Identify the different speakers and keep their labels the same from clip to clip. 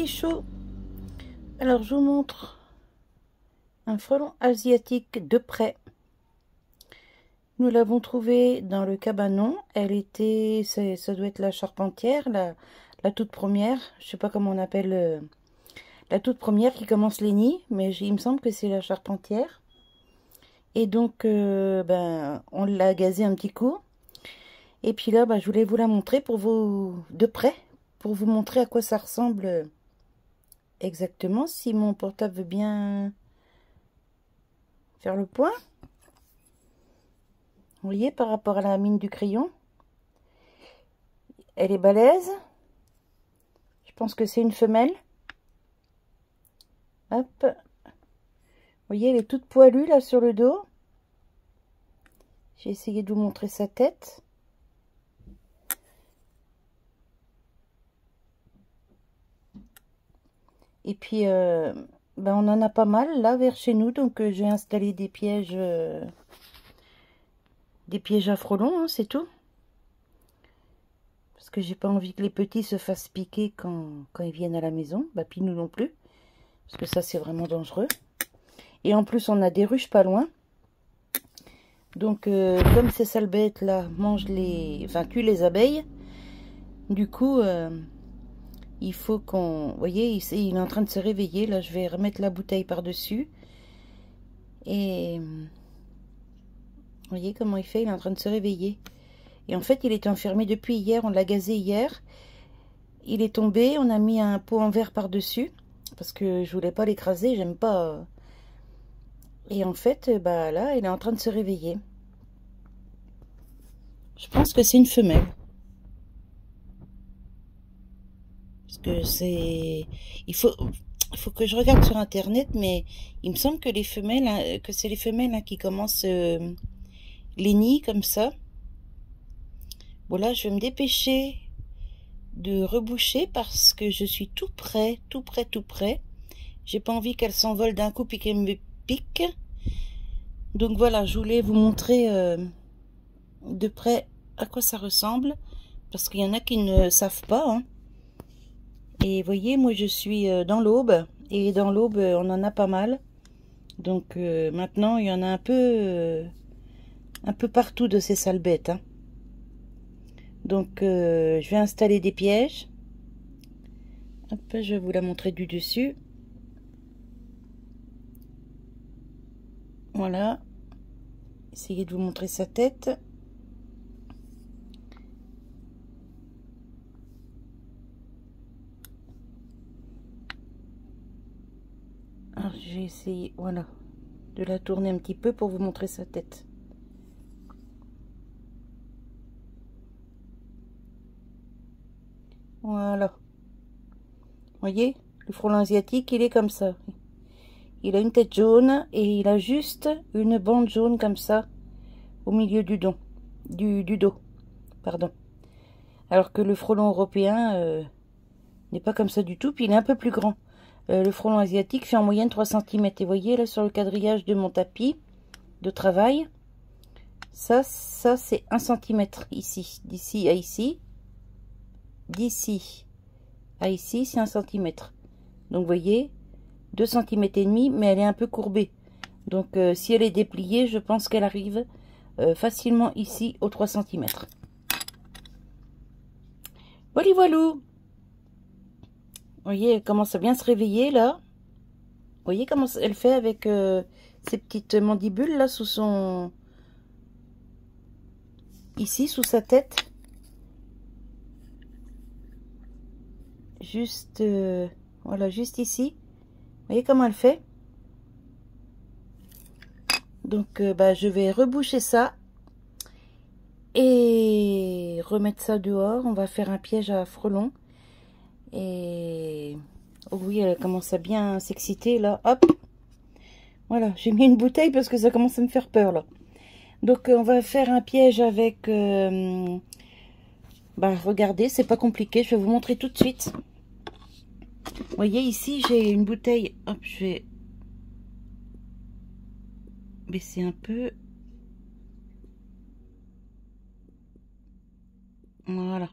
Speaker 1: chaud. Alors je vous montre un frelon asiatique de près. Nous l'avons trouvé dans le cabanon. Elle était, ça doit être la charpentière, la toute première. Je sais pas comment on appelle la toute première qui commence les nids, mais il me semble que c'est la charpentière. Et donc, on l'a gazé un petit coup. Et puis là, je voulais vous la montrer pour vous de près, pour vous montrer à quoi ça ressemble exactement. Si mon portable veut bien faire le point. Vous voyez, par rapport à la mine du crayon, elle est balèze. Je pense que c'est une femelle. Hop. Vous voyez, elle est toute poilue là sur le dos. J'ai essayé de vous montrer sa tête. Et puis, on en a pas mal là vers chez nous. Donc, j'ai installé des pièges à frelons, hein, c'est tout. Parce que j'ai pas envie que les petits se fassent piquer quand ils viennent à la maison. Puis nous non plus. Parce que ça, c'est vraiment dangereux. Et en plus, on a des ruches pas loin. Donc, comme ces sales bêtes là tuent les abeilles, du coup, il faut qu'on... Vous voyez, il est en train de se réveiller. Là, je vais remettre la bouteille par-dessus. Et... Vous voyez comment il fait? Il est en train de se réveiller. Et en fait, il était enfermé depuis hier. On l'a gazé hier. Il est tombé. On a mis un pot en verre par-dessus. Parce que je voulais pas l'écraser. J'aime pas... Et en fait, là, il est en train de se réveiller. Je pense que c'est une femelle. Parce que c'est... Il faut que je regarde sur internet, mais il me semble que les femelles, hein, que c'est les femelles hein, qui commencent les nids comme ça. Bon là, je vais me dépêcher de reboucher parce que je suis tout près. J'ai pas envie qu'elle s'envole d'un coup puis qu'elle me pique. Donc voilà, je voulais vous montrer de près à quoi ça ressemble. Parce qu'il y en a qui ne savent pas, hein. Et voyez, moi je suis dans l'Aube. Et dans l'Aube, on en a pas mal. Donc maintenant, il y en a un peu partout de ces sales bêtes. Hein. Donc je vais installer des pièges. Hop, je vais vous la montrer du dessus. Voilà. Essayez de vous montrer sa tête. Alors j'ai essayé, voilà, de la tourner un petit peu pour vous montrer sa tête. Voilà. Vous voyez, le frelon asiatique, il est comme ça. Il a une tête jaune et il a juste une bande jaune comme ça au milieu du dos. Pardon. Alors que le frelon européen n'est pas comme ça du tout, puis il est un peu plus grand. Le frelon asiatique fait en moyenne 3 cm. Et vous voyez là sur le quadrillage de mon tapis de travail, ça c'est 1 cm ici, d'ici à ici. D'ici à ici, c'est 1 cm. Donc vous voyez, 2 cm et demi, mais elle est un peu courbée. Donc si elle est dépliée, je pense qu'elle arrive facilement ici aux 3 cm. Voilà, voilou. Vous voyez, elle commence à bien se réveiller là. Vous voyez comment elle fait avec ses petites mandibules là sous son... Ici, sous sa tête. Juste, voilà, juste ici. Vous voyez comment elle fait? Donc, je vais reboucher ça. Et remettre ça dehors. On va faire un piège à frelons. Et... Oh oui, elle commence à bien s'exciter là. Hop. Voilà, j'ai mis une bouteille parce que ça commence à me faire peur là. Donc, on va faire un piège avec... regardez, c'est pas compliqué. Je vais vous montrer tout de suite. Vous voyez, ici, j'ai une bouteille. Hop, je vais baisser un peu. Voilà.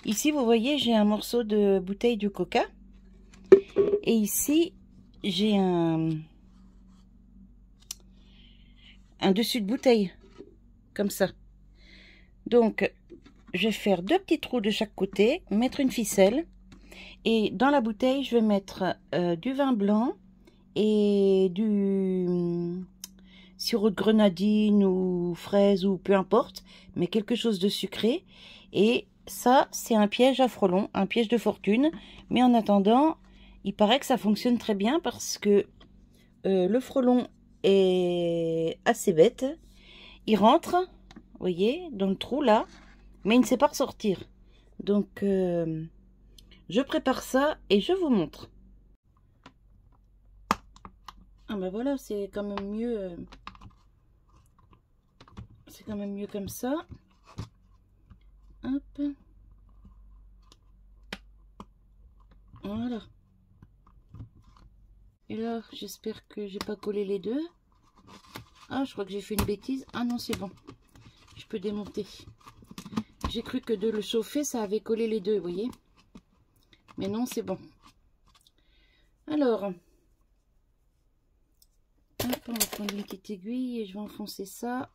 Speaker 1: Ici, vous voyez, j'ai un morceau de bouteille de coca. Et ici, j'ai un dessus de bouteille, comme ça. Donc, je vais faire 2 petits trous de chaque côté, mettre une ficelle. Et dans la bouteille, je vais mettre du vin blanc et du sirop de grenadine ou fraise ou peu importe, mais quelque chose de sucré. Et ça, c'est un piège à frelons, un piège de fortune. Mais en attendant, il paraît que ça fonctionne très bien parce que le frelon est assez bête. Il rentre, vous voyez, dans le trou là, mais il ne sait pas ressortir. Donc, je prépare ça et je vous montre. Ah ben voilà, c'est quand même mieux. C'est quand même mieux comme ça. Hop. Voilà. Et là, j'espère que j'ai pas collé les deux. Ah, je crois que j'ai fait une bêtise. Ah non, c'est bon. Je peux démonter. J'ai cru que de le chauffer, ça avait collé les deux, vous voyez. Mais non, c'est bon. Alors, hop, on va prendre une petite aiguille et je vais enfoncer ça.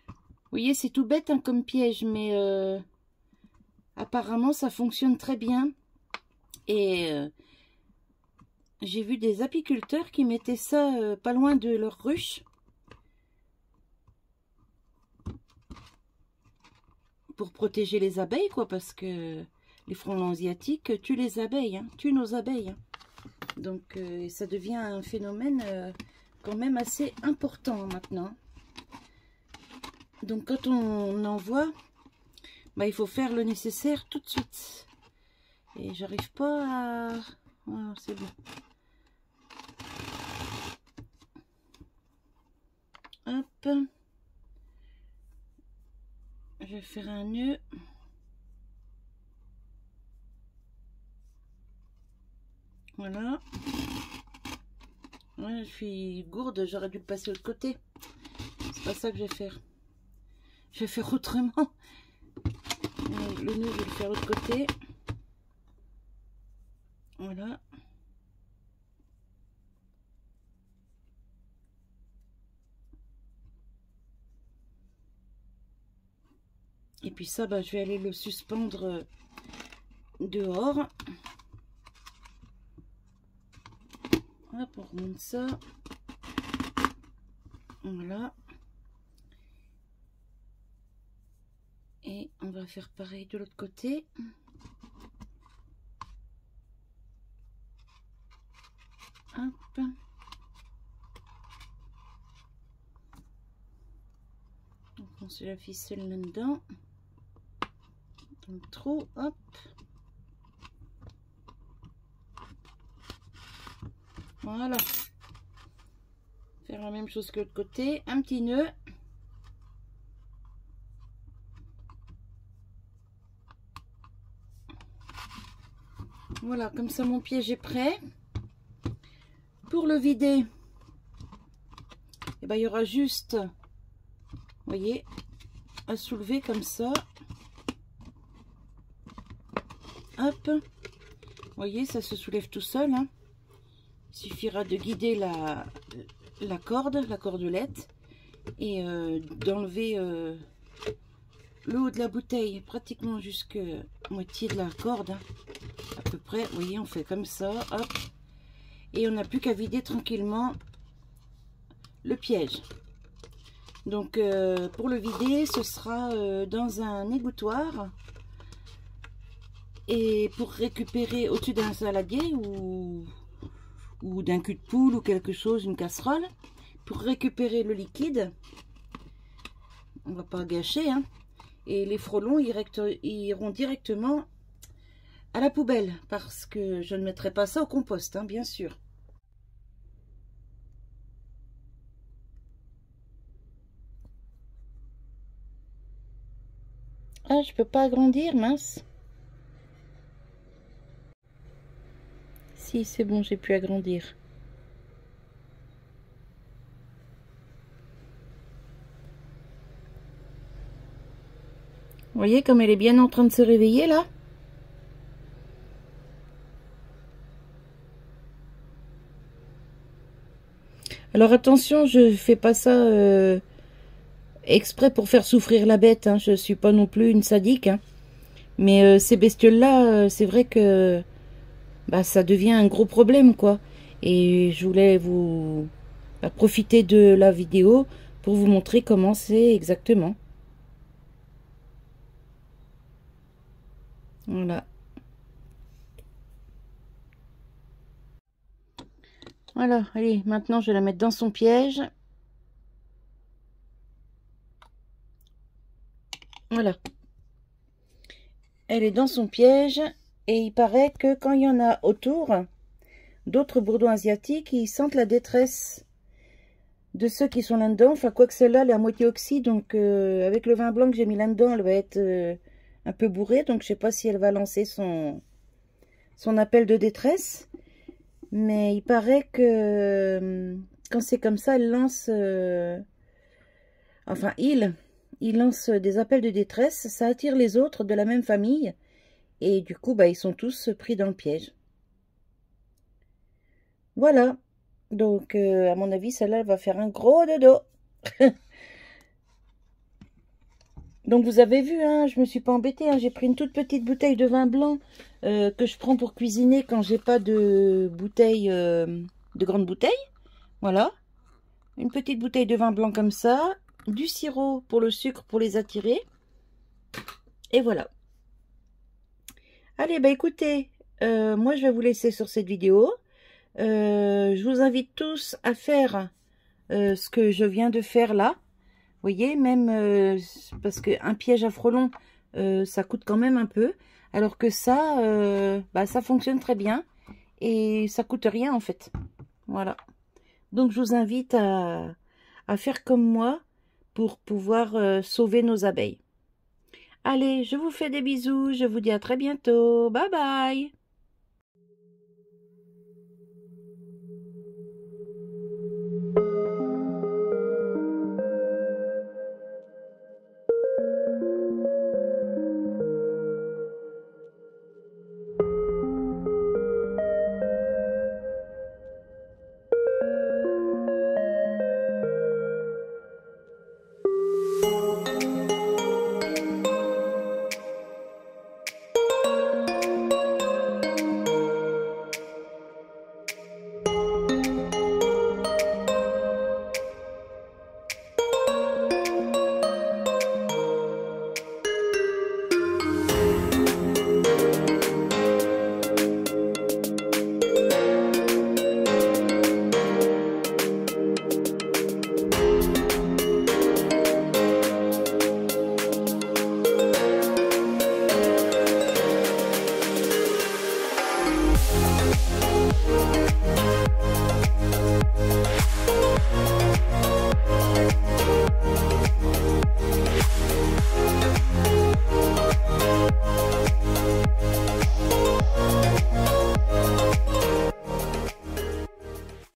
Speaker 1: Vous voyez, c'est tout bête hein, comme piège, mais apparemment, ça fonctionne très bien. Et j'ai vu des apiculteurs qui mettaient ça pas loin de leur ruche. Pour protéger les abeilles, quoi, parce que les frelons asiatiques tuent les abeilles, hein, tuent nos abeilles. Hein. Donc, ça devient un phénomène quand même assez important maintenant. Donc, quand on en voit, bah, il faut faire le nécessaire tout de suite. Et j'arrive pas à... Ah, c'est bon. Hop. Je vais faire un nœud. Voilà. Ouais, je suis gourde, j'aurais dû le passer de l'autre côté. C'est pas ça que je vais faire. Je vais faire autrement. Le nœud, je vais le faire de l'autre côté. Voilà. Et puis ça, bah, je vais aller le suspendre dehors. Hop, on remonte ça. Voilà. Et on va faire pareil de l'autre côté. Hop. Donc on se la ficelle là-dedans. Dans le trou, hop. Voilà. Faire la même chose que l'autre côté. Un petit nœud. Voilà, comme ça mon piège est prêt. Pour le vider, eh ben, il y aura juste, vous voyez, à soulever comme ça. Hop. Vous voyez, ça se soulève tout seul. Hein. Il suffira de guider la cordelette, et d'enlever le haut de la bouteille pratiquement jusqu'à moitié de la corde. Hein, à peu près, vous voyez, on fait comme ça. Hop. Et on n'a plus qu'à vider tranquillement le piège. Donc pour le vider, ce sera dans un égouttoir. Et pour récupérer au-dessus d'un saladier ou d'un cul de poule ou quelque chose, une casserole, pour récupérer le liquide, on va pas gâcher, hein, et les frelons iront directement à la poubelle, parce que je ne mettrai pas ça au compost, hein, bien sûr. Ah, je peux pas agrandir, mince. Si, c'est bon, j'ai pu agrandir. Vous voyez comme elle est bien en train de se réveiller là. Alors attention, je fais pas ça exprès pour faire souffrir la bête, hein. Je suis pas non plus une sadique, hein. Mais ces bestioles-là, c'est vrai que bah, ça devient un gros problème, quoi. Et je voulais vous profiter de la vidéo pour vous montrer comment c'est exactement. Voilà. Voilà, allez, maintenant je vais la mettre dans son piège. Voilà. Elle est dans son piège et il paraît que quand il y en a autour, d'autres bourdons asiatiques, ils sentent la détresse de ceux qui sont là-dedans. Enfin, quoique celle-là, elle est à moitié oxy, donc avec le vin blanc que j'ai mis là-dedans, elle va être un peu bourrée. Donc, je sais pas si elle va lancer son appel de détresse. Mais il paraît que quand c'est comme ça, elle lance... enfin, il lance des appels de détresse. Ça attire les autres de la même famille. Et du coup, bah, ils sont tous pris dans le piège. Voilà. Donc, à mon avis, celle-là, elle va faire un gros dodo. Donc, vous avez vu, hein, je me suis pas embêtée. Hein, j'ai pris une toute petite bouteille de vin blanc que je prends pour cuisiner quand j'ai pas de bouteille, de grande bouteille. Voilà. Une petite bouteille de vin blanc comme ça. Du sirop pour le sucre pour les attirer. Et voilà. Allez, bah écoutez, moi, je vais vous laisser sur cette vidéo. Je vous invite tous à faire ce que je viens de faire là. Vous voyez, même parce qu'un piège à frelons, ça coûte quand même un peu. Alors que ça, bah, ça fonctionne très bien. Et ça coûte rien en fait. Voilà. Donc je vous invite à faire comme moi pour pouvoir sauver nos abeilles. Allez, je vous fais des bisous. Je vous dis à très bientôt. Bye bye.